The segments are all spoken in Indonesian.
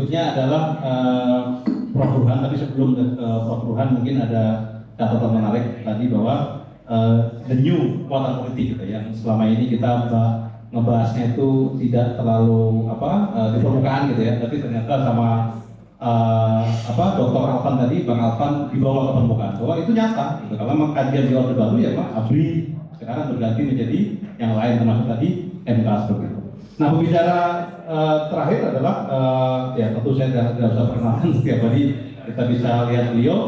berikutnya adalah Prof. Burhan. Tapi sebelum Prof. Burhan mungkin ada catatan menarik tadi bahwa the new kekuatan politik gitu, yang selama ini kita ngebahasnya itu tidak terlalu di permukaan gitu ya, tapi ternyata sama Dr. Alvan tadi, Bang Alvan dibawa ke permukaan bahwa itu nyata gitu. Kalau memang kajian di Orde Baru ya Pak ABRI sekarang berganti menjadi yang lain, termasuk tadi MK seperti itu. Nah, pembicara terakhir adalah ya tentu saya tidak usah perkenalkan, setiap hari kita bisa lihat beliau,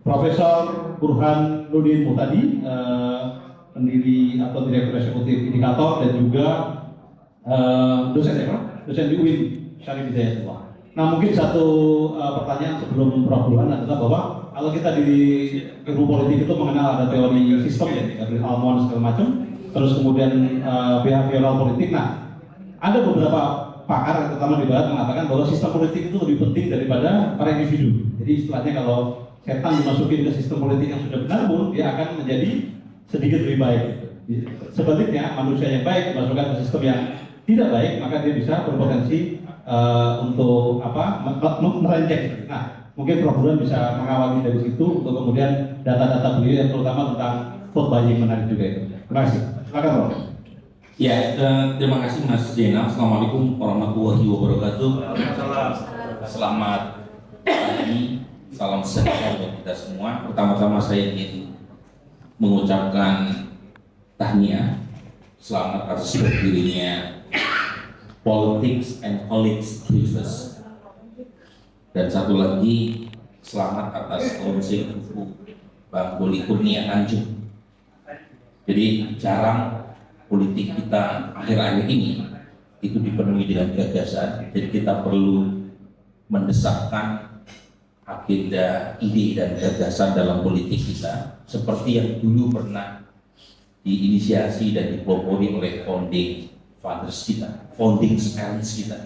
Profesor Burhan Nudin Muhtadi, pendiri atau direktur eksekutif Indikator dan juga dosen ya Pak, dosen di UIN Syarif Hidayatullah. Nah, mungkin satu pertanyaan sebelum Prof. Burhan adalah bahwa kalau kita di ilmu politik itu mengenal ada teori sistem ya, dari Almond segala macam, terus kemudian behavioral politik. Nah, ada beberapa pakar, terutama di Barat, mengatakan bahwa sistem politik itu lebih penting daripada para individu. Jadi istilahnya kalau setan dimasukin ke sistem politik yang sudah benar pun, dia akan menjadi sedikit lebih baik. Sebaliknya, manusia yang baik dimasukkan ke sistem yang tidak baik, maka dia bisa berpotensi untuk melenceng. Nah, mungkin Prof. Burhan bisa mengawali dari situ untuk kemudian data-data beliau yang terutama tentang vote buying menarik juga itu. Terima kasih. Silakan Prof. Ya, terima kasih Mas Zainal. Assalamualaikum warahmatullahi wabarakatuh. Selamat pagi, salam sejahtera buat kita semua. Pertama-tama saya ingin mengucapkan tahniah, selamat atas berdirinya Politics and Colleagues Breakfast. Dan satu lagi, selamat atas launching buku Bang Doli Kurnia Tanjung. Jadi jarang politik kita akhir-akhir ini itu dipenuhi dengan gagasan. Jadi kita perlu mendesakkan agenda, ide dan gagasan dalam politik kita seperti yang dulu pernah diinisiasi dan dipelopori oleh founding fathers kita, founding parents kita.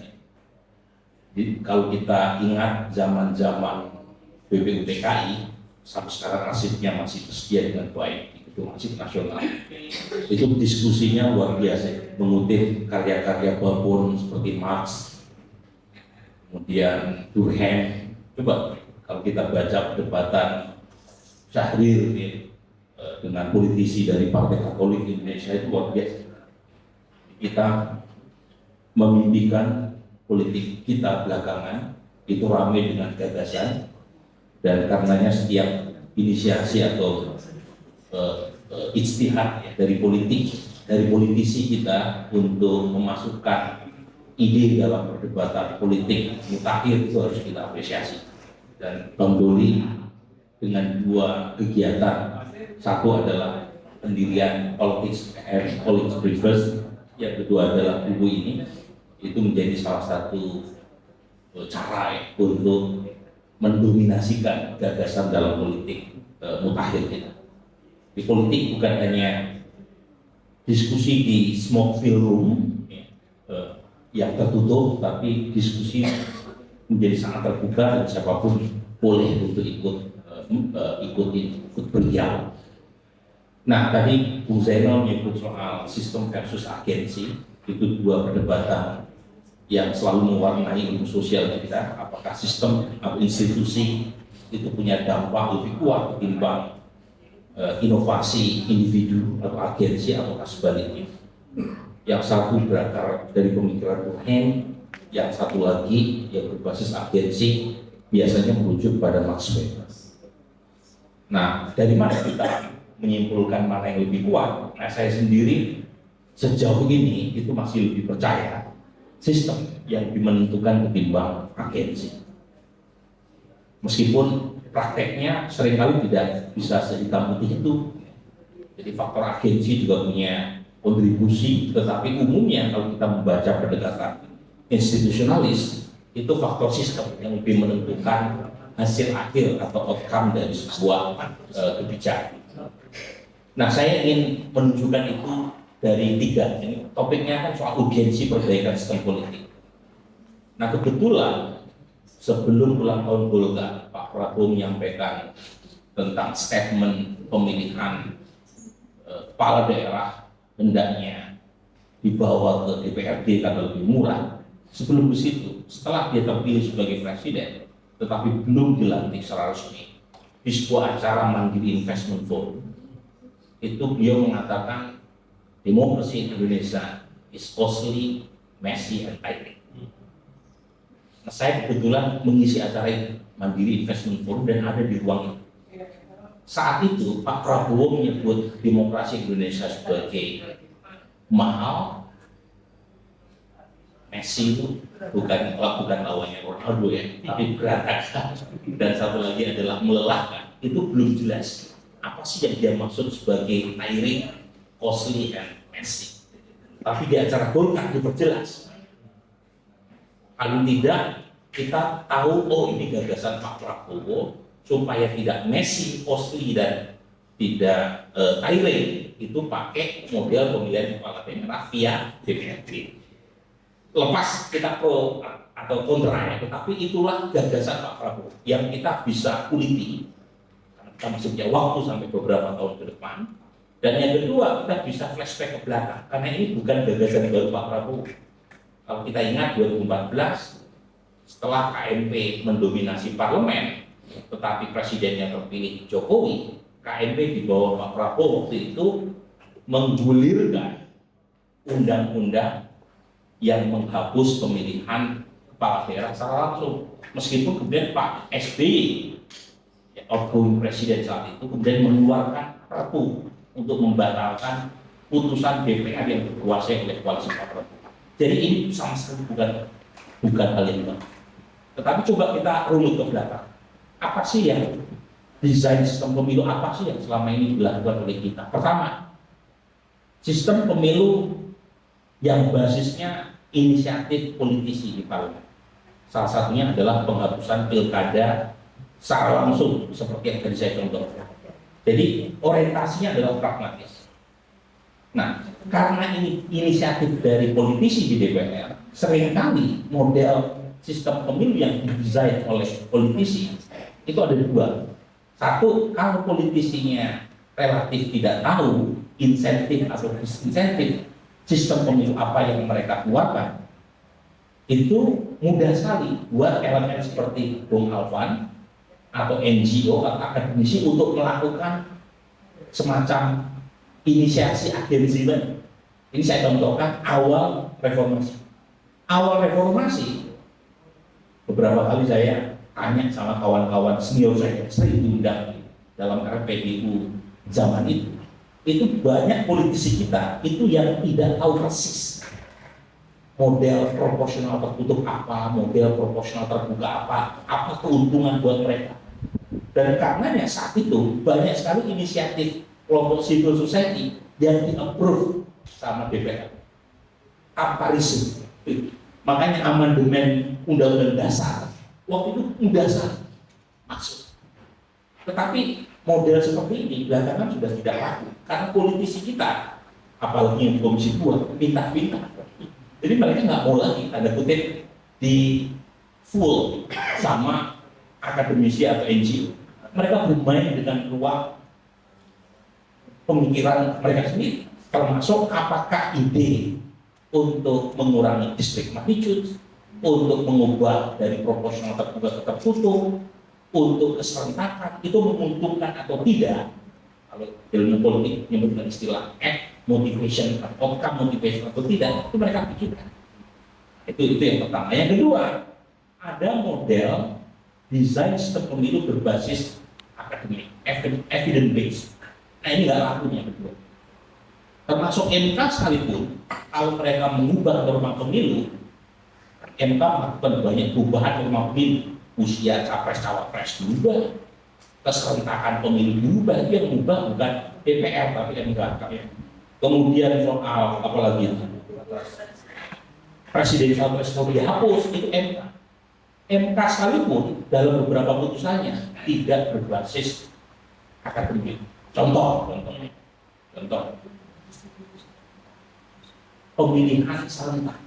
Jadi kalau kita ingat zaman-zaman BPUPKI, sampai sekarang arsipnya masih tersedia dengan baik di Gedung Arsip Nasional. Itu diskusinya luar biasa, mengutip karya-karya Babon seperti Marx, kemudian Durkheim. Coba kalau kita baca perdebatan Syahrir dengan politisi dari Partai Katolik Indonesia, itu luar biasa. Kita memimpikan politik kita belakangan itu ramai dengan gagasan, dan karenanya setiap inisiasi atau ijtihad dari politisi kita untuk memasukkan ide dalam perdebatan politik mutakhir itu harus kita apresiasi. Dan Bang Doli dengan dua kegiatan, satu adalah pendirian Politics and Colleagues Breakfast, yang kedua adalah buku ini, itu menjadi salah satu cara untuk mendominasikan gagasan dalam politik mutakhir kita. Di politik bukan hanya diskusi di smoke filled room yang tertutup, tapi diskusi menjadi sangat terbuka dan siapapun boleh untuk ikut berdialog. Nah, tadi Bung Zainal menyebut soal sistem versus agensi, itu dua perdebatan yang selalu mewarnai ilmu sosial kita. Apakah sistem atau institusi itu punya dampak lebih kuat ketimbang inovasi individu atau agensi, ataukah sebaliknya? Yang satu berakar dari pemikiran Durkheim, yang satu lagi yang berbasis agensi biasanya merujuk pada Max Weber. Nah, dari mana kita menyimpulkan mana yang lebih kuat? Nah, saya sendiri sejauh ini itu masih lebih percaya sistem yang lebih menentukan ketimbang agensi. Meskipun prakteknya seringkali tidak bisa sehitam putih itu. Jadi faktor agensi juga punya kontribusi, tetapi umumnya kalau kita membaca pendekatan institusionalis, itu faktor sistem yang lebih menentukan hasil akhir atau outcome dari sebuah kebijakan. Nah, saya ingin menunjukkan itu dari tiga. Ini topiknya kan soal urgensi perbaikan sistem politik. Nah, kebetulan sebelum ulang tahun Golkar, Pak Prabowo menyampaikan tentang statement pemilihan kepala daerah hendaknya dibawa ke DPRD karena lebih murah. Sebelum ke situ, setelah dia terpilih sebagai presiden, tetapi belum dilantik secara resmi, di sebuah acara Mandiri Investment Forum, itu beliau mengatakan demokrasi Indonesia is costly, messy, and tiring. Nah, saya kebetulan mengisi acara itu, Mandiri Investment Forum, dan ada di ruang itu. Saat itu Pak Prabowo menyebut demokrasi Indonesia sebagai mahal. Messi itu bukan lawannya Ronaldo ya, tapi berantakan. Dan satu lagi adalah melelahkan. Itu belum jelas apa sih yang dia maksud sebagai tiring, costly, and messy. Tapi di acara Golkar diperjelas. Paling tidak kita tahu, oh ini gagasan Pak Prabowo supaya tidak messy, costly, dan tidak tiring, itu pakai model pemilihan kepala daerah via DPRD. Lepas kita pro atau kontra ya, tetapi itulah gagasan Pak Prabowo yang kita bisa kuliti karena kita masih punya waktu sampai beberapa tahun ke depan. Dan yang kedua, kita bisa flashback ke belakang karena ini bukan gagasan baru Pak Prabowo. Kalau kita ingat 2014, setelah KMP mendominasi parlemen tetapi presidennya terpilih Jokowi, KMP di bawah Pak Prabowo waktu itu menggulirkan undang-undang yang menghapus pemilihan kepala daerah secara langsung. Meskipun kemudian Pak SBY, outgoing presiden saat itu, kemudian mengeluarkan perpu untuk membatalkan putusan DPR yang dikuasai oleh koalisi Pak Prabowo. Jadi ini sama sekali bukan hal yang baru. Tetapi coba kita runut ke belakang. Apa sih yang desain sistem pemilu, apa sih yang selama ini dilakukan oleh kita? Pertama, sistem pemilu yang basisnya inisiatif politisi di parlemen. Salah satunya adalah penghapusan pilkada secara langsung seperti yang tadi saya contohkan. Jadi orientasinya adalah pragmatis. Nah, karena ini inisiatif dari politisi di DPR, seringkali model sistem pemilu yang didesain oleh politisi itu ada dua. Satu, kalau politisinya relatif tidak tahu insentif atau disinsentif sistem pemilu apa yang mereka keluarkan, itu mudah sekali buat elemen seperti Bung Alvan atau NGO atau akademisi untuk melakukan semacam inisiasi agensi. Ini saya contohkan awal reformasi. Awal reformasi, beberapa kali saya tanya sama kawan-kawan senior saya, sering diundang dalam RPDU zaman itu banyak politisi kita itu yang tidak tahu persis model proporsional tertutup apa, model proporsional terbuka apa keuntungan buat mereka. Dan karenanya saat itu banyak sekali inisiatif kelompok civil society yang di-approve sama DPR tanpa riset. Makanya amandemen Undang-Undang Dasar waktu itu mudah sekali masuk. Tetapi model seperti ini belakangan sudah tidak laku karena politisi kita, apalagi yang di Komisi 2, pintar-pintar. Jadi mereka nggak mau lagi tanda kutip di full sama akademisi atau NGO. Mereka bermain dengan ruang pemikiran mereka sendiri, termasuk apakah ide untuk mengurangi district magnitude, untuk mengubah dari proporsional terbuka ke tertutup, untuk keserentakan itu menguntungkan atau tidak. Kalau ilmu politik menyebutkan istilah motivation, outcome motivation atau tidak, itu mereka pikirkan. Itu yang pertama. Yang kedua, ada model desain sistem pemilu berbasis akademik, evidence based. Nah ini nggak laku yang kedua. Termasuk MK sekalipun, kalau mereka mengubah norma pemilu, MK melakukan banyak perubahan norma pemilu. Usia capres-cawapres berubah, keserentakan pemilu berubah, itu yang mengubah bukan DPR tapi MK. Kemudian soal apalagi presidensial threshold dihapus, itu MK. MK sekalipun dalam beberapa putusannya tidak berbasis akademik. Contoh pemilihan serentak.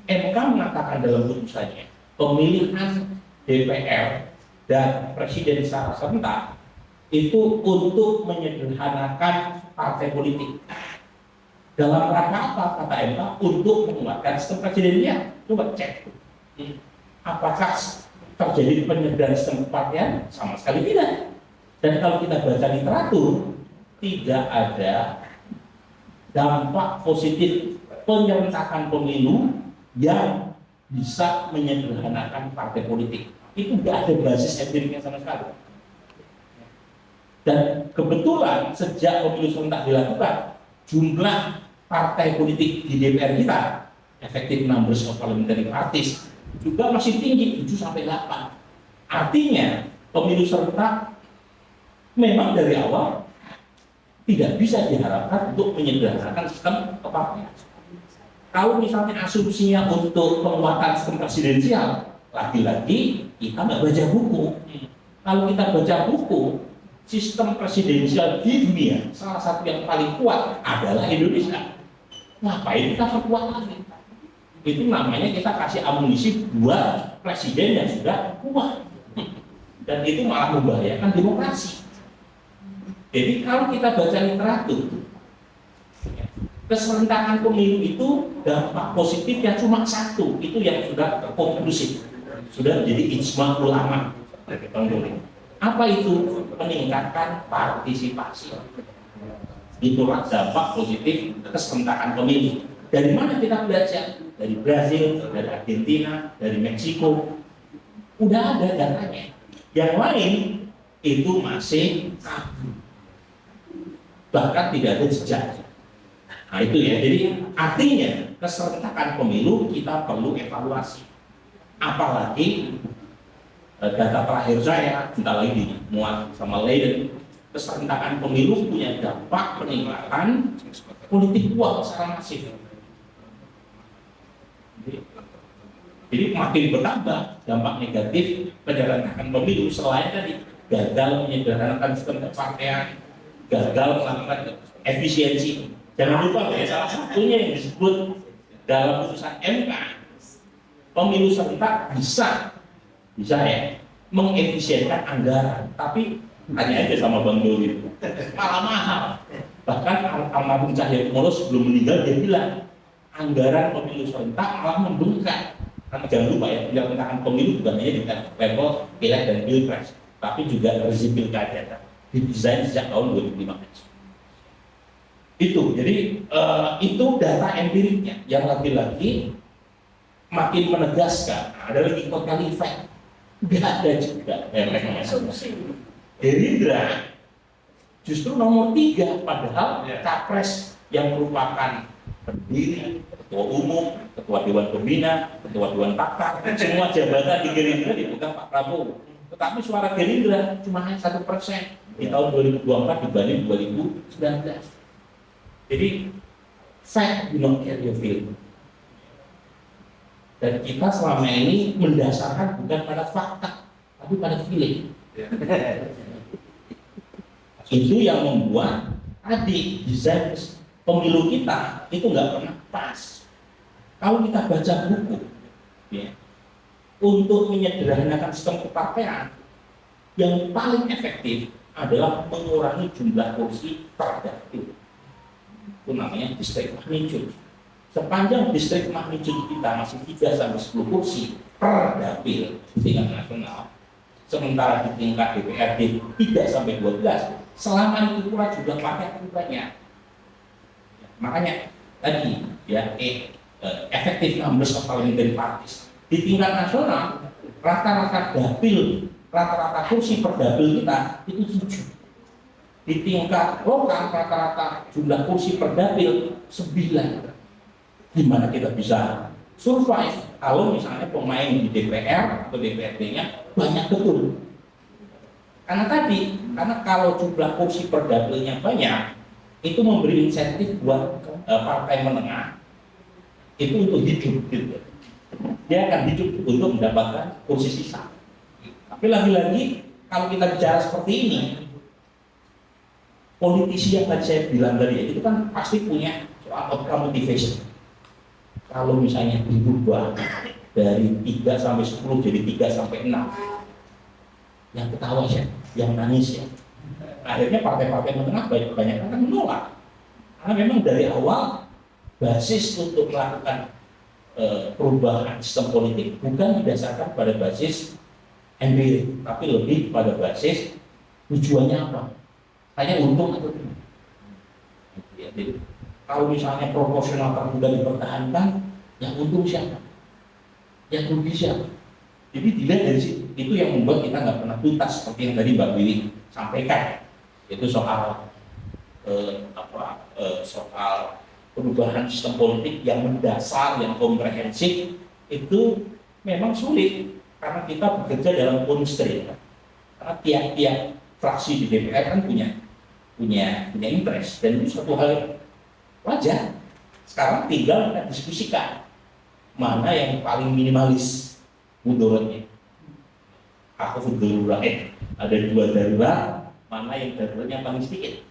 MK mengatakan dalam putusannya pemilihan DPR dan presiden secara serentak itu untuk menyederhanakan partai politik. Dalam rangka apa kata MK? Untuk menguatkan sistem presidensial. Coba cek. Apakah terjadi penyederhanaan sistem kepartian? Sama sekali tidak. Dan kalau kita baca literatur, tidak ada dampak positif penyerentakan pemilu yang bisa menyederhanakan partai politik. Itu tidak ada basis empiriknya sama sekali. Dan kebetulan sejak pemilu serentak dilakukan, jumlah partai politik di DPR kita, efektif numbers of parliamentary parties, juga masih tinggi, 7 sampai 8. Artinya pemilu serentak memang dari awal tidak bisa diharapkan untuk menyederhanakan sistem kepartian. Kalau misalnya asumsinya untuk penguatan sistem presidensial, lagi-lagi kita nggak baca buku. Kalau kita baca buku, sistem presidensial di dunia salah satu yang paling kuat adalah Indonesia. Ngapain kita perkuat lagi? Itu namanya kita kasih amunisi buat presiden yang sudah kuat, dan itu malah membahayakan demokrasi. Jadi kalau kita baca literatur, keserentakan pemilu itu dampak positifnya cuma satu, itu yang sudah terkonklusif, sudah menjadi ijma ulama. Apa itu? Meningkatkan partisipasi. Itulah dampak positif keserentakan pemilu. Dari mana kita belajar? Dari Brazil, dari Argentina, dari Meksiko. Udah ada datanya. Yang lain itu masih kabur. Bahkan tidak ada jejak. Nah itu ya, jadi artinya keserentakan pemilu kita perlu evaluasi. Apalagi data terakhir saya, entah lagi dimuat sama Leiden, keserentakan pemilu punya dampak peningkatan politik uang secara masif. Jadi makin bertambah dampak negatif penyederhanakan pemilu, selain tadi gagal menyederhanakan sistem kepartean, gagal melakukan efisiensi. Jangan lupa ya, salah satunya yang disebut dalam putusan MK, pemilu serentak bisa ya mengefisienkan anggaran, tapi hanya aja sama Bang Doli malah mahal. Bahkan almarhum Cahyokumolo sebelum meninggal dia bilang anggaran pemilu serentak malah membengkak. Karena jangan lupa ya, penyelenggaraan pemilu bukan hanya di level pileg dan pilpres, tapi juga rezim pilkada didesain sejak tahun 2015. Itu, jadi itu data empiriknya yang lagi-lagi makin menegaskan. Ada lagi kotel efek, nggak ada juga efeknya. Gerindra justru nomor 3, padahal capres yang merupakan pendiri, ketua umum, ketua dewan pembina, ketua dewan pakar, semua jabatan di Gerindra dipegang Pak Prabowo. Tetapi suara Gerindra cuma hanya 1% di tahun 2024 dibanding 2019. Jadi fact do not carry a feeling. Dan kita selama ini mendasarkan bukan pada fakta, tapi pada feeling. Itu yang membuat tadi desain pemilu kita itu nggak pernah pas. Kalau kita baca buku, ya, untuk menyederhanakan sistem kepartean, yang paling efektif adalah mengurangi jumlah kursi per dapil. Itu namanya distrik magnitude. Sepanjang distrik magnitude kita masih 3-10 kursi per dapil di tingkat nasional, sementara di tingkat DPRD 3-12, selama itu pula jumlah partai akan banyak. Makanya tadi ya efektif numbers of parliamentary parties di tingkat nasional, rata-rata dapil, rata-rata kursi per dapil kita itu 7. Di tingkat lokal rata-rata jumlah kursi per dapil 9. Gimana kita bisa survive kalau misalnya pemain di DPR atau DPRD-nya banyak betul? Karena kalau jumlah kursi per dapilnya banyak, itu memberi insentif buat partai menengah itu untuk hidup gitu. Dia akan hidup untuk mendapatkan kursi sisa. Tapi lagi-lagi kalau kita bicara seperti ini, politisi yang tadi saya bilang tadi itu kan pasti punya soal outcome motivation. Kalau misalnya dirubah dari 3-10 jadi 3-6, yang ketawa ya, yang nangis ya. Akhirnya partai-partai menengah banyak kan menolak. Karena memang dari awal basis untuk melakukan perubahan sistem politik bukan didasarkan pada basis empirik, tapi lebih pada basis tujuannya apa? Saya untung atau tidak? Ya, jadi, kalau misalnya proporsional terbuka dipertahankan, yang untung siapa? Yang rugi siapa? Jadi dilihat dari situ. Itu yang membuat kita nggak pernah tuntas seperti yang tadi Mbak Wiwi sampaikan. Itu soal soal perubahan sistem politik yang mendasar, yang komprehensif, itu memang sulit karena kita bekerja dalam constraint. Karena tiap-tiap fraksi di DPR kan punya interest, dan itu suatu hal wajar. Sekarang tinggal kita diskusikan mana yang paling minimalis mudorotnya. Aku darurat, ada 2 darurat, mana yang daruratnya paling sedikit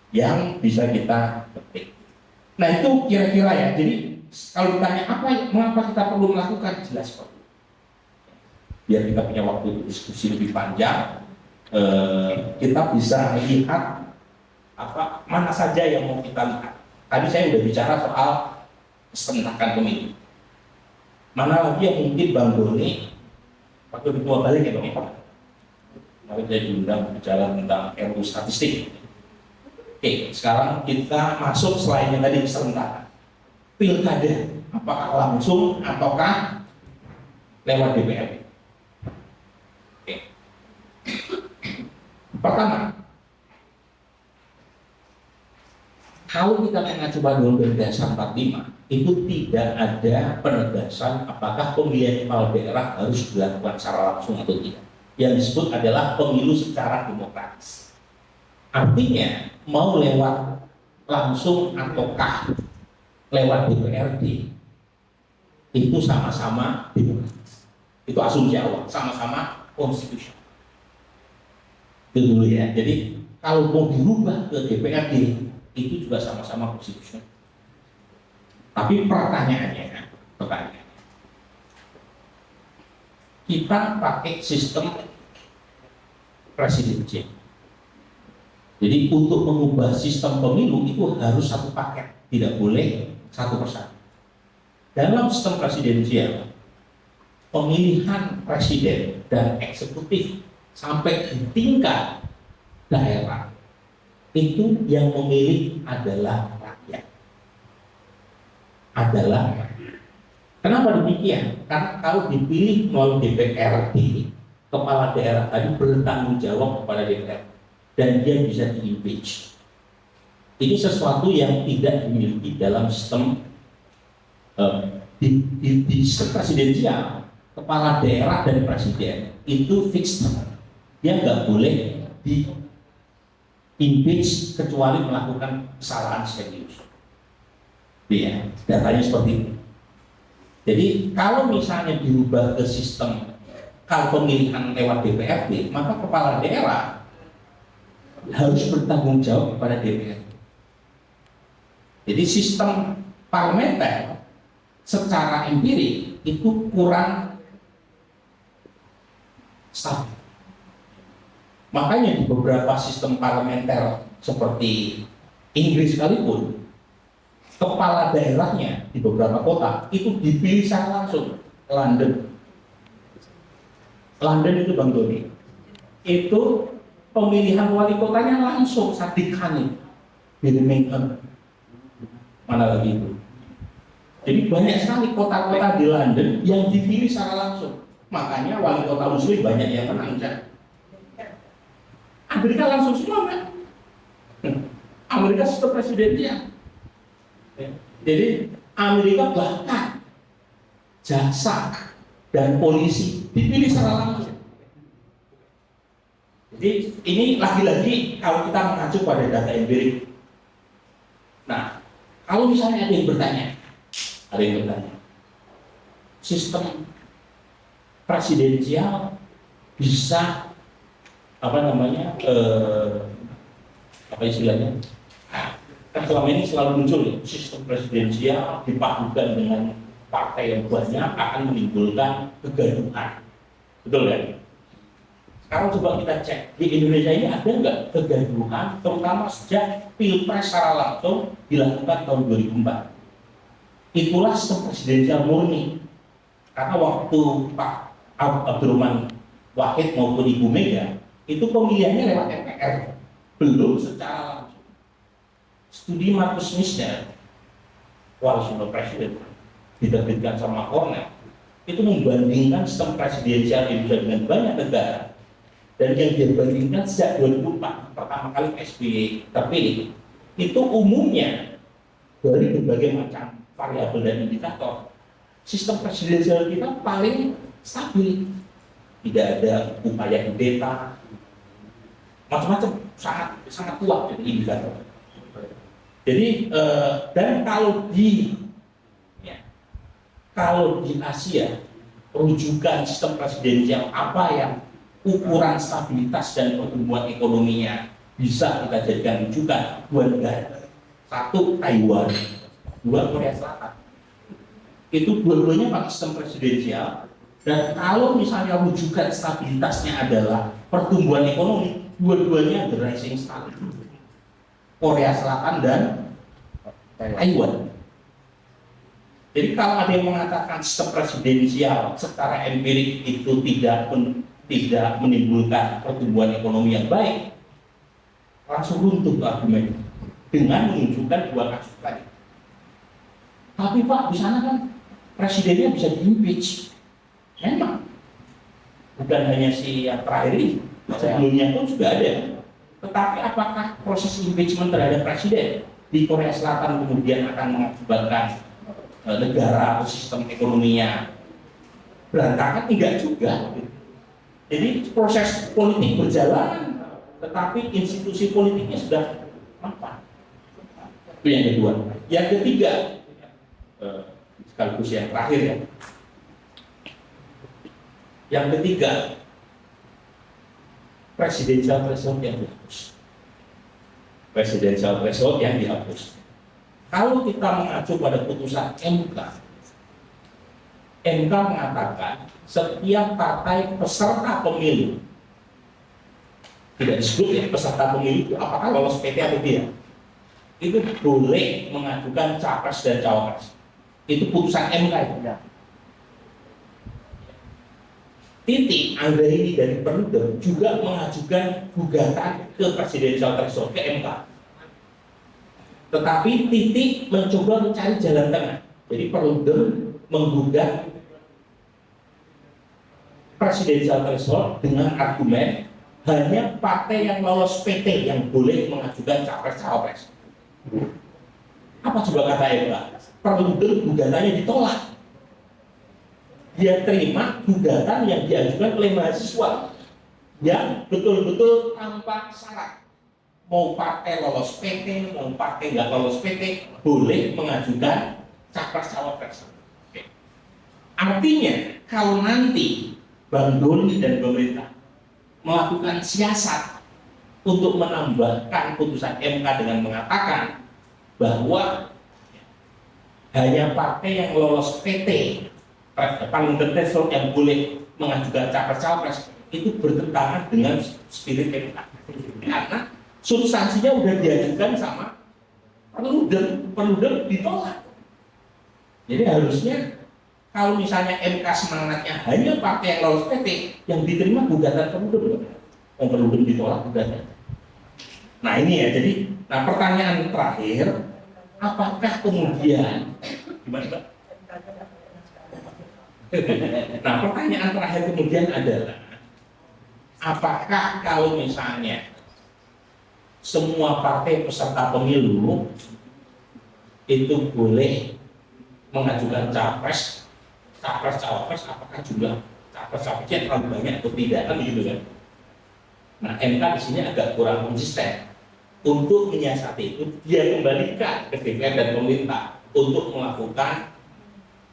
yang bisa kita petik. Nah itu kira-kira ya. Jadi kalau ditanya mengapa kita perlu melakukan, jelas kok. Biar kita punya waktu diskusi lebih panjang, kita bisa lihat mana saja yang mau kita lihat. Tadi saya sudah bicara soal keserentakan pemilu. Mana lagi yang mungkin Bang Doni, waktu ketua balik ya Bang Eko, kemarin saya diundang bicara tentang RUU statistik. Oke, sekarang kita masuk selain yang tadi keserentakan. Pilkada, apakah langsung ataukah lewat DPR? Oke. Pertama, kalau kita mengacu pada Undang-Undang Dasar 45, itu tidak ada penegasan apakah pemilihan kepala daerah harus dilakukan secara langsung atau tidak. Yang disebut adalah pemilu secara demokratis. Artinya, mau lewat langsung ataukah lewat DPRD, itu sama-sama demokratis. Itu asumsi awal, sama-sama konstitusional. Itu dulu ya. Jadi, kalau mau dirubah ke DPRD, itu juga sama-sama konstitusional. Tapi pertanyaannya, kita pakai sistem presidensial. Jadi untuk mengubah sistem pemilu itu harus satu paket, tidak boleh satu persatu. Dalam sistem presidensial, pemilihan presiden dan eksekutif sampai di tingkat daerah, itu yang memilih adalah rakyat. Kenapa demikian? Karena kalau dipilih melalui DPRD, kepala daerah tadi bertanggung jawab kepada DPR dan dia bisa di-impeach. Ini sesuatu yang tidak dimiliki dalam sistem di sistem presidensial. Kepala daerah dan presiden itu fix, dia nggak boleh di-impeach kecuali melakukan kesalahan serius. Ya, datanya seperti itu. Jadi kalau misalnya dirubah ke sistem kalau pemilihan lewat DPRD, maka kepala daerah harus bertanggung jawab kepada DPR. Jadi sistem parlementer secara empirik itu kurang stabil. Makanya di beberapa sistem parlementer seperti Inggris sekalipun, kepala daerahnya di beberapa kota itu dipilih secara langsung. London itu Bang Doni, itu pemilihan wali kotanya langsung Sadiq Khan, Birmingham, mana lagi itu. Jadi banyak sekali kota-kota di London yang dipilih secara langsung. Makanya wali kota muslim banyak yang menang. Amerika langsung semua kan? Amerika sistem presidensial. Jadi Amerika bahkan jaksa dan polisi dipilih secara langsung. Jadi ini lagi-lagi kalau kita mengacu pada data empirik. Nah, kalau misalnya ada yang bertanya, sistem presidensial bisa apa istilahnya? Kan selama ini selalu muncul ya, sistem presidensial dipadukan dengan partai yang banyak akan menimbulkan kegaduhan, betul kan? Sekarang coba kita cek di Indonesia ini ada nggak kegaduhan, terutama sejak pilpres secara langsung dilakukan tahun 2004. Itulah sistem presidensial murni. Karena waktu Pak Abdurrahman Wahid maupun Ibu Mega itu pemilihannya lewat MPR, belum secara langsung. Studi Marcus Misner, Coalition President, diterbitkan sama Cornell, itu membandingkan sistem presidensial Indonesia dengan banyak negara, dan yang dibandingkan sejak 2004 pertama kali SBY terpilih, itu umumnya dari berbagai macam variabel dan indikator, sistem presidensial kita paling stabil, tidak ada upaya kudeta, macam-macam, sangat kuat jadi indikator. Jadi dan kalau di Asia rujukan sistem presidensial apa yang ukuran stabilitas dan pertumbuhan ekonominya bisa kita jadikan rujukan, dua negara, satu Taiwan, dua Korea Selatan. Itu dua-duanya pakai sistem presidensial, dan kalau misalnya rujukan stabilitasnya adalah pertumbuhan ekonomi, dua-duanya the rising star, Korea Selatan dan Taiwan. Jadi kalau ada yang mengatakan sistem presidensial secara empirik itu tidak menimbulkan pertumbuhan ekonomi yang baik, langsung runtuh argumen dengan menunjukkan dua kasus tadi. Tapi Pak, di sana kan presidennya bisa di-impeach. Memang bukan hanya si yang terakhir ini, sebelumnya pun sudah ada. Tetapi apakah proses impeachment terhadap presiden di Korea Selatan kemudian akan mengakibatkan negara atau sistem ekonominya berantakan? Enggak juga. Jadi proses politik berjalan, tetapi institusi politiknya sudah mapan. Itu yang kedua. Yang ketiga, sekaligus yang terakhir ya. Yang ketiga, presidential threshold yang dihapus. Presidential threshold yang dihapus. Kalau kita mengacu pada putusan MK, MK mengatakan setiap partai peserta pemilu, tidak disebut ya peserta pemilu itu apakah lolos PT atau tidak, itu boleh mengajukan capres dan cawapres. Itu putusan MK itu. Titik Anggraini dari Perludem juga mengajukan gugatan ke presidensial threshold ke MK. Tetapi Titik mencoba mencari jalan tengah. Jadi Perludem menggugat presidensial threshold dengan argumen hanya partai yang lolos PT yang boleh mengajukan capres-cawapres. Apa coba kata MK? Perludem gugatannya ditolak. Dia terima gugatan yang diajukan oleh mahasiswa yang betul-betul tanpa syarat. Mau partai lolos PT, mau partai nggak lolos PT, boleh mengajukan capres-cawapres. Artinya, kalau nanti Bang Doni dan pemerintah melakukan siasat untuk menambahkan putusan MK dengan mengatakan bahwa hanya partai yang lolos PT parliamentary threshold yang boleh mengajukan capres-cawapres, itu bertentangan dengan spirit MK. Karena substansinya udah diajukan sama Perludem ditolak. Jadi harusnya kalau misalnya MK semangatnya hanya partai yang lolos PT, yang diterima gugatan Perludem, Perludem ditolak gugatan. Nah ini ya, jadi pertanyaan terakhir, apakah kemudian gimana Mbak? Nah pertanyaan terakhir kemudian adalah, apakah kalau misalnya semua partai peserta pemilu itu boleh mengajukan capres-cawapres, apakah jumlah capres-cawapresnya terlalu banyak atau tidak, kan begitu kan? Nah MK di sini agak kurang konsisten. Untuk menyiasati itu, dia kembalikan ke DPR dan pemerintah untuk melakukan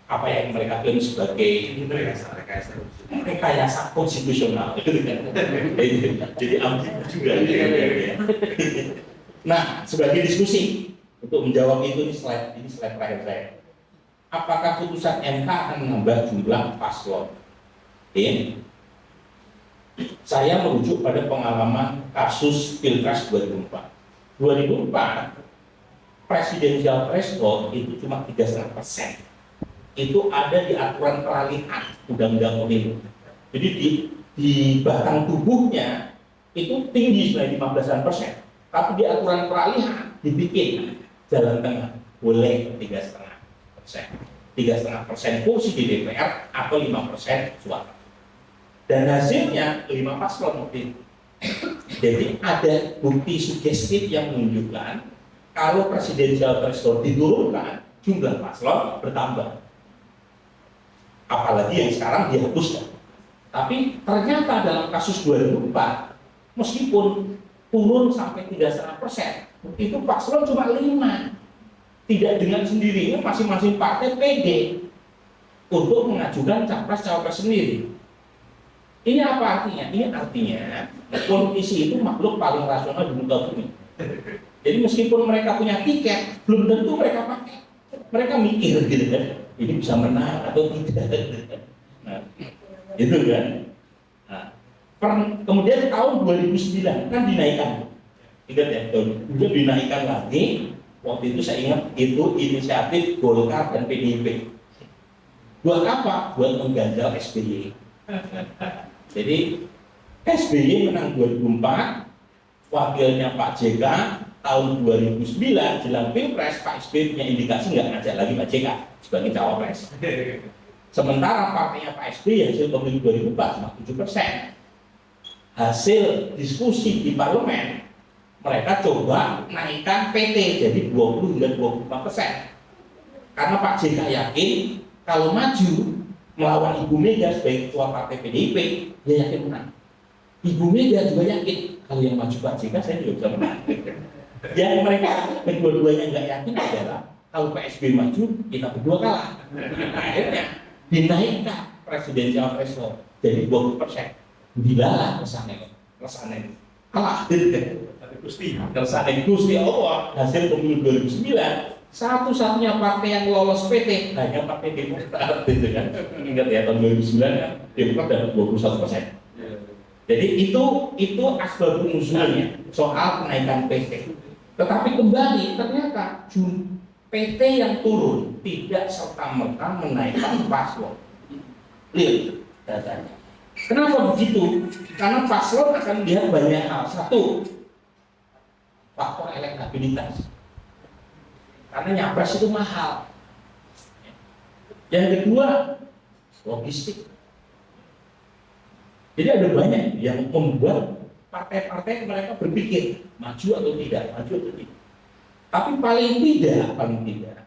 apa yang mereka klaim sebagai rekayasa konstitusional. Jadi ambigu juga. Nah, sebagai diskusi untuk menjawab itu, ini slide terakhir saya. Apakah putusan MK akan menambah jumlah paslon? Ini saya merujuk pada pengalaman kasus Pilpres 2004. presidensial threshold itu cuma 3,5%. Itu ada di aturan peralihan undang-undang pemilu. Jadi di batang tubuhnya itu tinggi sebenarnya 15%, tapi di aturan peralihan dibikin jalan tengah, boleh 3,5%. 3,5% kursi di DPR atau 5% suara. Dan hasilnya 5 paslon waktu itu. Jadi ada bukti sugestif yang menunjukkan kalau presidensial threshold diturunkan, jumlah paslon bertambah. Apalagi yang sekarang dihapuskan. Tapi ternyata dalam kasus 2004, meskipun turun sampai 3,5%, itu paslon cuma 5. Tidak dengan sendirinya masing-masing partai pede untuk mengajukan capres-cawapres sendiri. Ini apa artinya? Ini artinya politisi itu makhluk paling rasional di muka bumi. Jadi meskipun mereka punya tiket, belum tentu mereka pakai. Mereka mikir gitu kan, ini bisa menang atau tidak. Nah, itu kan. Nah, kemudian tahun 2009 kan dinaikkan. Ingat ya, kemudian dinaikkan lagi. Waktu itu saya ingat itu inisiatif Golkar dan PDIP. Buat apa? Buat mengganjal SBY. Jadi SBY menang 2004, wakilnya Pak JK. Tahun 2009 jelang Pilpres, Pak SBY punya indikasi nggak ngajak lagi Pak JK sebagai cawapres. Sementara partainya Pak SBY hasil pemilu 2004 cuma 7%. Hasil diskusi di parlemen, mereka coba naikkan PT jadi 20 hingga 25%. Karena Pak JK yakin kalau maju melawan Ibu Mega sebagai ketua partai PDIP, dia yakin menang. Ibu Mega juga yakin kalau yang maju Pak JK saya juga bisa menang. Yang mereka kedua-duanya nggak yakin adalah kalau Pak SBY maju kita berdua kalah. Akhirnya dinaikkan presidensial threshold jadi 20%. Dilalah kesannya kalah. Kersane Gusti Allah hasil pemilu 2009 satu-satunya partai yang lolos PT hanya Partai Demokrat gitu kan. Ingat ya tahun 2009 kan Demokrat dapat 21%. Jadi itu asbabun nuzulnya soal kenaikan PT. Tetapi kembali ternyata PT yang turun tidak serta-merta menaikkan paslon. Lihat datanya. Kenapa begitu? Karena paslon akan melihat banyak hal. Satu, faktor elektabilitas. Karena nyapres itu mahal. Yang kedua, logistik. Jadi ada banyak yang membuat partai-partai mereka berpikir maju atau tidak, maju atau tidak. Tapi paling tidak,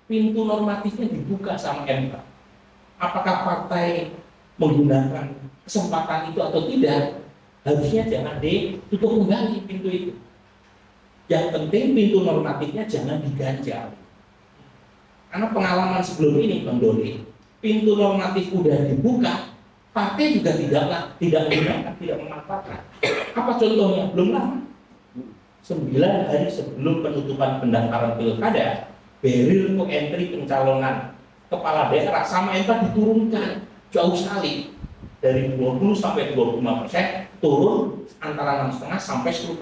pintu normatifnya dibuka sama MK. Apakah partai menggunakan kesempatan itu atau tidak? Harusnya jangan ditutup kembali pintu itu. Yang penting pintu normatifnya jangan diganjal. Karena pengalaman sebelum ini, Bang Doni, pintu normatif udah dibuka, partai juga tidak menggunakan, tidak memanfaatkan. Apa contohnya? Belum lama, 9 hari sebelum penutupan pendaftaran pilkada, barrier untuk entry pencalonan kepala daerah sama MK diturunkan jauh sekali dari 20 sampai 25%, turun antara 6,5 sampai 10%.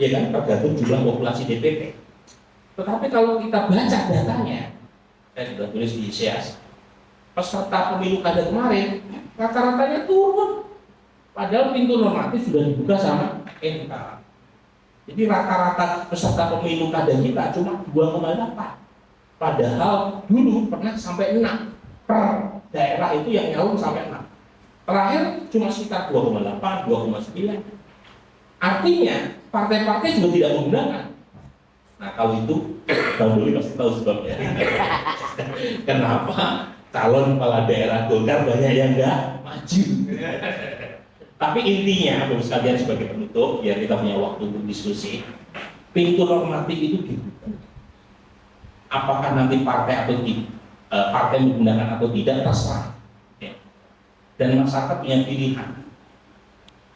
Ya kan, tergantung jumlah populasi DPP. Tetapi kalau kita baca datanya, saya sudah tulis di SEAS, peserta pemilu kada kemarin rata-ratanya turun, padahal pintu normatif sudah dibuka sama MK. Jadi rata-rata peserta pemilu kada kita cuma 2,8, padahal dulu pernah sampai 6 per daerah itu yang nyalon sampai 6. Terakhir cuma sekitar 2,8, 2,9. Artinya partai-partai juga tidak menggunakan. Nah kalau itu Bang Doli pasti tahu sebabnya. Kenapa calon kepala daerah Golkar banyak yang nggak maju? Tapi intinya, Bapak sekalian sebagai penutup, biar kita punya waktu untuk diskusi, pintu normatif itu dibuka. Apakah nanti partai atau tidak, partai menggunakan atau tidak terserah. Dan masyarakat punya pilihan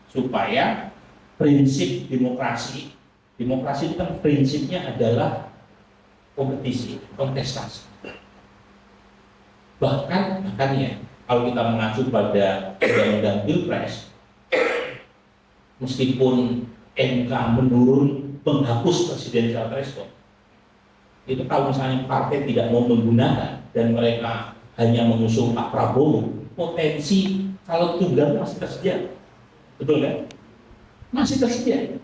supaya prinsip demokrasi itu kan prinsipnya adalah kompetisi, kontestasi. Bahkan ya, kalau kita mengacu pada undang-undang Pilpres, meskipun MK menurun penghapus presidensial threshold. Itu kalau misalnya partai tidak mau menggunakan dan mereka hanya mengusung Pak Prabowo, potensi calon tunggal masih tersedia. Betul kan? Masih tersedia.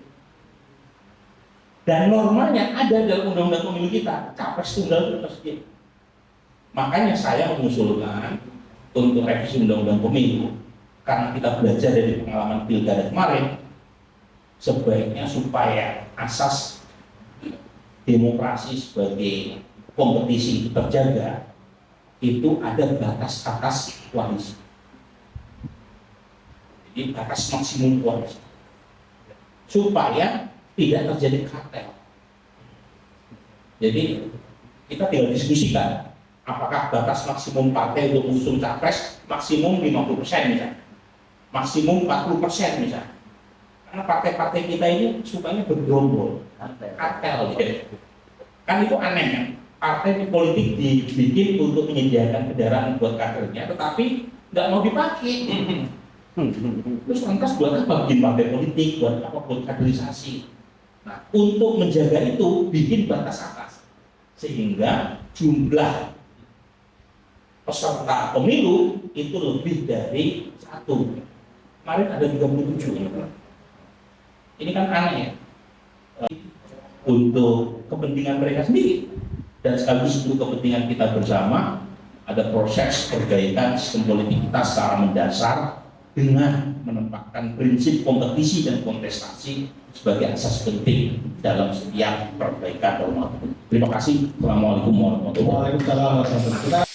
Dan normalnya ada dalam undang-undang pemilu kita, capres tunggal itu tersedia. Makanya saya mengusulkan untuk revisi undang-undang pemilu, karena kita belajar dari pengalaman pilkada kemarin, sebaiknya supaya asas demokrasi sebagai kompetisi itu terjaga, itu ada batas koalisi. Jadi batas maksimum koalisi, supaya tidak terjadi kartel. Jadi kita tinggal diskusikan apakah batas maksimum partai untuk mengusung capres maksimum 50% misalnya, maksimum 40% misalnya. Karena partai-partai kita ini sukanya bergerombol, kartel. Kan itu aneh kan? Partai politik dibikin untuk menyediakan kendaraan buat kadernya, tetapi nggak mau dipakai. Terus lantas buat apa bikin partai politik, buat apa buat kaderisasi? Nah, untuk menjaga itu bikin batas atas, sehingga jumlah peserta pemilu itu lebih dari 1. Kemarin ada 37. Ini kan aneh ya. Untuk kepentingan mereka sendiri dan sekaligus untuk kepentingan kita bersama, ada proses perbaikan sistem politik kita secara mendasar dengan menempatkan prinsip kompetisi dan kontestasi sebagai asas penting dalam setiap perbaikan normatif. Terima kasih. Assalamualaikum warahmatullahi wabarakatuh. Waalaikumsalam warahmatullahi wabarakatuh.